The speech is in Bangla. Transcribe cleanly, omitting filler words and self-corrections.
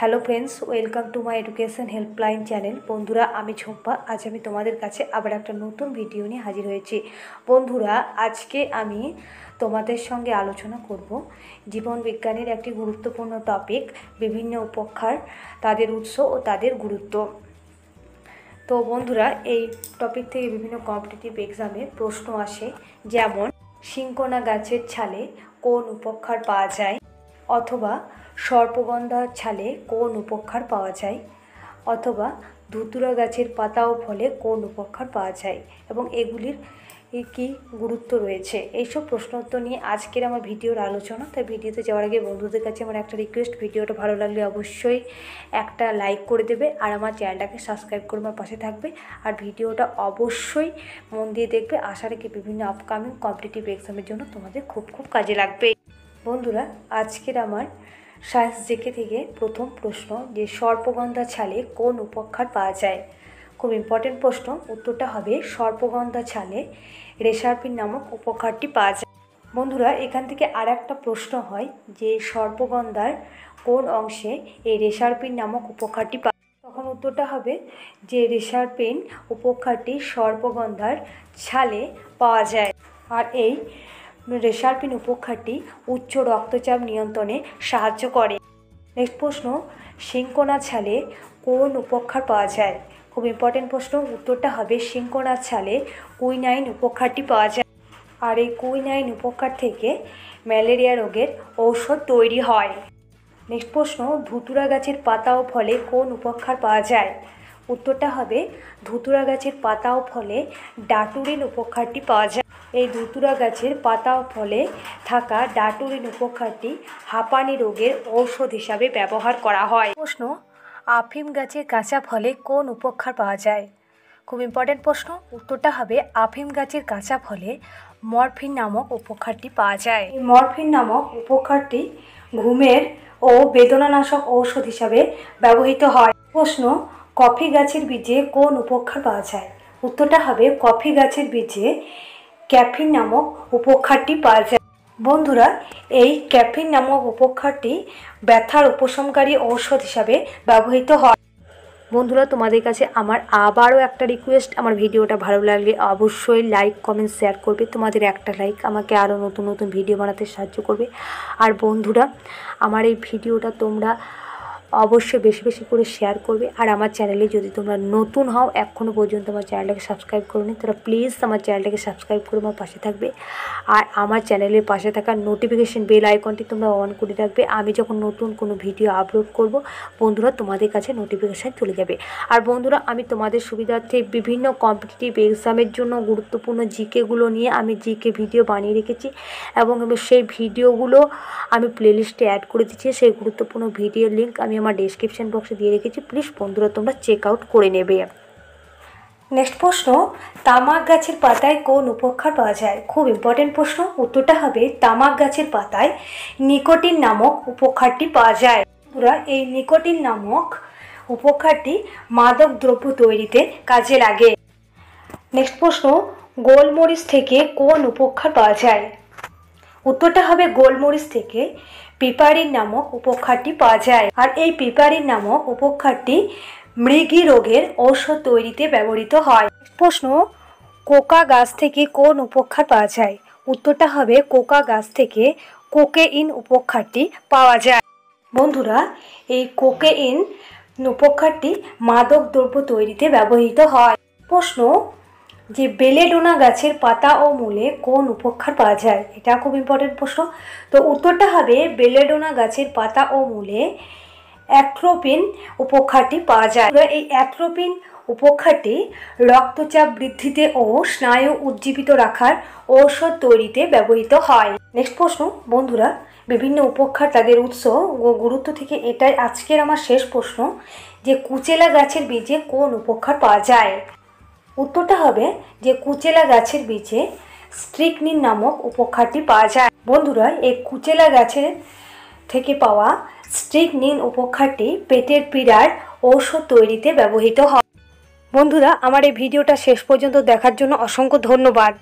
Hello friends, welcome to my education helpline channel. বন্ধুরা, আমি ঝম্পা। আজ আমি তোমাদের কাছে আবার একটা নতুন ভিডিও নিয়ে হাজির হয়েছি। বন্ধুরা, আজকে আমি তোমাদের সঙ্গে আলোচনা করব জীবন বিজ্ঞানের একটি গুরুত্বপূর্ণ টপিক, বিভিন্ন উপক্ষার, তাদের উৎস ও তাদের গুরুত্ব। তো বন্ধুরা, এই টপিক থেকে বিভিন্ন কম্পিটিটিভ এক্সামে প্রশ্ন আসে, যেমন সিংকোনা গাছের ছালে কোন উপক্ষার পাওয়া যায়, অথবা সর্পগন্ধার ছালে কোন উপক্ষার পাওয়া যায়, অথবা ধুতুরা গাছের পাতা ও ফলে কোন উপক্ষার পাওয়া যায়, এবং এগুলির কী গুরুত্ব রয়েছে। এইসব প্রশ্ন উত্তর নিয়ে আজকের আমার ভিডিওর আলোচনা। তাই ভিডিওতে যাওয়ার আগে বন্ধুদের কাছে আমার একটা রিকোয়েস্ট, ভিডিওটা ভালো লাগলে অবশ্যই একটা লাইক করে দেবে, আর আমার চ্যানেলটাকে সাবস্ক্রাইব করে আমার পাশে থাকবে, আর ভিডিওটা অবশ্যই মন দিয়ে দেখবে। আশা রাখি বিভিন্ন আপকামিং কম্পিটিটিভ এক্সামের জন্য তোমাদের খুব খুব কাজে লাগবে। বন্ধুরা, আজকের আমার সায়েন্স জিকে থেকে প্রথম প্রশ্ন, যে সর্পগন্ধা ছালে কোন উপক্ষার পাওয়া যায়। খুব ইম্পর্টেন্ট প্রশ্ন। উত্তরটা হবে সর্পগন্ধা ছালে রেসার্পিন নামক উপক্ষারটি পাওয়া যায়। বন্ধুরা, এখান থেকে আর একটা প্রশ্ন হয় যে সর্পগন্ধার কোন অংশে এই রেসার্পিন নামক উপক্ষারটি পাওয়া যায়। তখন উত্তরটা হবে যে রেসার্পিন উপক্ষারটি সর্পগন্ধার ছালে পাওয়া যায়, আর এই রেসার্পিন উপক্ষারটি উচ্চ রক্তচাপ নিয়ন্ত্রণে সাহায্য করে। নেক্সট প্রশ্ন, সিংকোনা ছালে কোন উপক্ষার পাওয়া যায়। খুব ইম্পর্টেন্ট প্রশ্ন। উত্তরটা হবে সিংকোনা ছালে কুইনাইন উপক্ষারটি পাওয়া যায়, আর এই কুইনাইন উপক্ষার থেকে ম্যালেরিয়া রোগের ঔষধ তৈরি হয়। নেক্সট প্রশ্ন, ধুতুরা গাছের পাতা ও ফলে কোন উপক্ষার পাওয়া যায়। উত্তরটা হবে ধুতুরা গাছের পাতা ও ফলে ডাটুরিন উপক্ষারটি পাওয়া যায়। এই ধুতুরা গাছের পাতা ও ফলে থাকা ডাটুরিন উপক্ষারটি হাঁপানি রোগের ঔষধ হিসাবে ব্যবহার করা হয়। প্রশ্ন, আফিম গাছের কাঁচা ফলে কোন উপক্ষার পাওয়া যায়। খুব ইম্পর্টেন্ট প্রশ্ন। উত্তরটা হবে আফিম গাছের কাঁচা ফলে মরফিন নামক উপক্ষারটি পাওয়া যায়। এই মরফিন নামক উপক্ষারটি ঘুমের ও বেদনানাশক ঔষধ হিসাবে ব্যবহৃত হয়। প্রশ্ন, কফি গাছের বীজে কোন উপক্ষার পাওয়া যায়। উত্তরটা হবে কফি গাছের বীজে ক্যাফিন নামক উপক্ষারটি পাওয়া যায়। বন্ধুরা, এই ক্যাফিন নামক উপক্ষারটি ব্যথার উপশমকারী ঔষধ হিসাবে ব্যবহৃত হয়। বন্ধুরা, তোমাদের কাছে আমার আবারও একটা রিকোয়েস্ট, আমার ভিডিওটা ভালো লাগলে অবশ্যই লাইক, কমেন্ট, শেয়ার করবে। তোমাদের একটা লাইক আমাকে আরও নতুন নতুন ভিডিও বানাতে সাহায্য করবে। আর বন্ধুরা, আমার এই ভিডিওটা তোমরা অবশ্যই বেশি বেশি করে শেয়ার করবে। আর আমার চ্যানেলে যদি তোমরা নতুন হও, এখনও পর্যন্ত আমার চ্যানেলটাকে সাবস্ক্রাইব করোনি, তোমরা প্লিজ আমার চ্যানেলটাকে সাবস্ক্রাইব করে আমার পাশে থাকবে। আর আমার চ্যানেলের পাশে থাকা নোটিফিকেশন বেল আইকনটি তোমরা অন করে রাখবে। আমি যখন নতুন কোনো ভিডিও আপলোড করব, বন্ধুরা, তোমাদের কাছে নোটিফিকেশান চলে যাবে। আর বন্ধুরা, আমি তোমাদের সুবিধার্থে বিভিন্ন কম্পিটিটিভ এক্সামের জন্য গুরুত্বপূর্ণ জিকেগুলো নিয়ে আমি জিকে ভিডিও বানিয়ে রেখেছি, এবং সেই ভিডিওগুলো আমি প্লেলিস্টে অ্যাড করে দিচ্ছি। সেই গুরুত্বপূর্ণ ভিডিওর লিঙ্ক আমি আমার ডেসক্রিপশন বক্সে দিয়ে রেখেছি। প্লিজ বন্ধুরা, তোমরা চেক আউট করে নেবে। নেক্সট প্রশ্ন, তামাক গাছের পাতায় কোন উপক্ষার পাওয়া যায়। খুব ইম্পর্টেন্ট প্রশ্ন। উত্তরটা হবে তামাক গাছের পাতায় নিকোটিন নামক উপক্ষারটি পাওয়া যায়। বন্ধুরা, এই নিকোটিন নামক উপক্ষারটি মাদক দ্রব্য তৈরিতে কাজে লাগে। নেক্সট প্রশ্ন, গোলমরিচ থেকে কোন উপক্ষার পাওয়া যায়। উত্তরটা হবে গোলমরিচ থেকে পিপারিন নামক উপক্ষারটি পাওয়া যায়, আর এই পিপারিন নামক উপক্ষারটি মৃগী রোগের ঔষধ তৈরিতে ব্যবহৃত হয়। প্রশ্ন, কোকা গাছ থেকে কোন উপক্ষার পাওয়া যায়। উত্তরটা হবে কোকা গাছ থেকে কোকেইন উপক্ষারটি পাওয়া যায়। বন্ধুরা, এই কোকেইন উপক্ষারটি মাদক দ্রব্য তৈরিতে ব্যবহৃত হয়। প্রশ্ন, যে বেলেডোনা গাছের পাতা ও মূলে কোন উপক্ষার পাওয়া যায়। এটা খুব ইম্পর্টেন্ট প্রশ্ন। তো উত্তরটা হবে বেলেডোনা গাছের পাতা ও মূলে অ্যাট্রোপিন উপক্ষারটি পাওয়া যায়। এই অ্যাট্রোপিন উপক্ষারটি রক্তচাপ বৃদ্ধিতে ও স্নায়ু উজ্জীবিত রাখার ঔষধ তৈরিতে ব্যবহৃত হয়। নেক্সট প্রশ্ন। বন্ধুরা, বিভিন্ন উপক্ষার, তাদের উৎস ও গুরুত্ব থেকে এটাই আজকের আমার শেষ প্রশ্ন, যে কুচেলা গাছের বীজে কোন উপক্ষার পাওয়া যায়। উত্তরটা হবে যে কুচেলা গাছের বীজে স্ট্রিকনিন নামক উপক্ষারটি পাওয়া যায়। বন্ধুরা, এই কুচেলা গাছের থেকে পাওয়া স্ট্রিকনিন উপক্ষারটি পেটের পীড়ার ঔষধ তৈরিতে ব্যবহৃত হয়। বন্ধুরা, আমার এই ভিডিওটা শেষ পর্যন্ত দেখার জন্য অসংখ্য ধন্যবাদ।